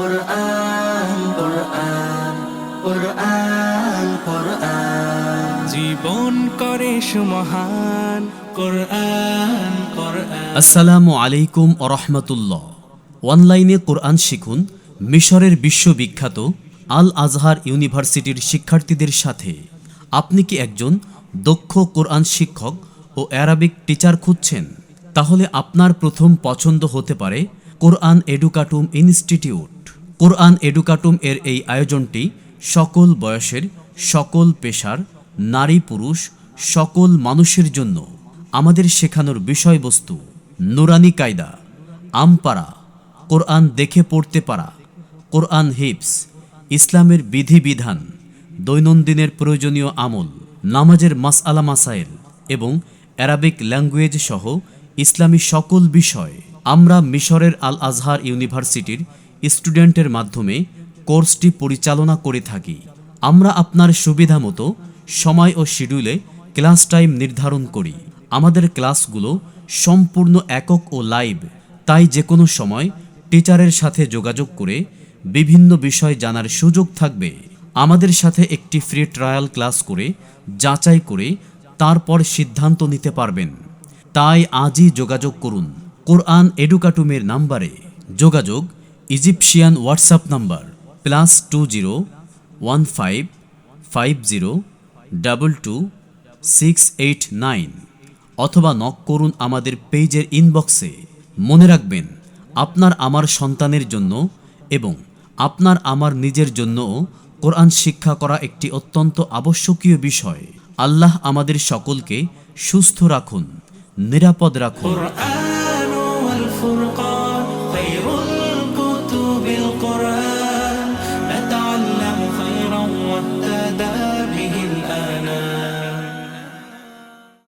কোরআন কোরআন কোরআন কোরআন জীবন করে সুমহান কোরআন কোরআন। আসসালামু আলাইকুম ওরহমতুল্লাহ। অনলাইনে কোরআন শিখুন মিশরের বিশ্ববিখ্যাত আল আজহার ইউনিভার্সিটির শিক্ষার্থীদের সাথে। আপনি কি একজন দক্ষ কোরআন শিক্ষক ও অ্যারাবিক টিচার খুঁজছেন? তাহলে আপনার প্রথম পছন্দ হতে পারে কোরআন এডুকাটুম ইনস্টিটিউট। কোরআন এডুকাটুম এর এই আয়োজনটি সকল বয়সের, সকল পেশার, নারী পুরুষ সকল মানুষের জন্য। আমাদের শেখানোর বিষয়বস্তু নুরানি কায়দা, আমপারা, কোরআন দেখে পড়তে পারা, কোরআন হিফজ, ইসলামের বিধিবিধান, দৈনন্দিনের প্রয়োজনীয় আমল, নামাজের মাসআলা মাসাইল এবং অ্যারাবিক ল্যাঙ্গুয়েজ সহ ইসলামী সকল বিষয়। আমরা মিশরের আল আজহার ইউনিভার্সিটির স্টুডেন্টের মাধ্যমে কোর্সটি পরিচালনা করে থাকি। আমরা আপনার সুবিধা মতো সময় ও শিডিউলে ক্লাস টাইম নির্ধারণ করি। আমাদের ক্লাসগুলো সম্পূর্ণ একক ও লাইভ, তাই যে কোনো সময় টিচারের সাথে যোগাযোগ করে বিভিন্ন বিষয় জানার সুযোগ থাকবে। আমাদের সাথে একটি ফ্রি ট্রায়াল ক্লাস করে যাচাই করে তারপর সিদ্ধান্ত নিতে পারবেন। তাই আজই যোগাযোগ করুন কোরআন এডুকাটুমের নাম্বারে। যোগাযোগ ইজিপশিয়ান হোয়াটসঅ্যাপ নাম্বার +201550222689 অথবা নক করুন আমাদের পেজের ইনবক্সে। মনে রাখবেন, আপনার আমার সন্তানের জন্য এবং আপনার আমার নিজের জন্যও কোরআন শিক্ষা করা একটি অত্যন্ত আবশ্যকীয় বিষয়। আল্লাহ আমাদের সকলকে সুস্থ রাখুন, নিরাপদ রাখুন। القرآن والفرقان خير الكتب القرآن نتعلم خيرا واهتدى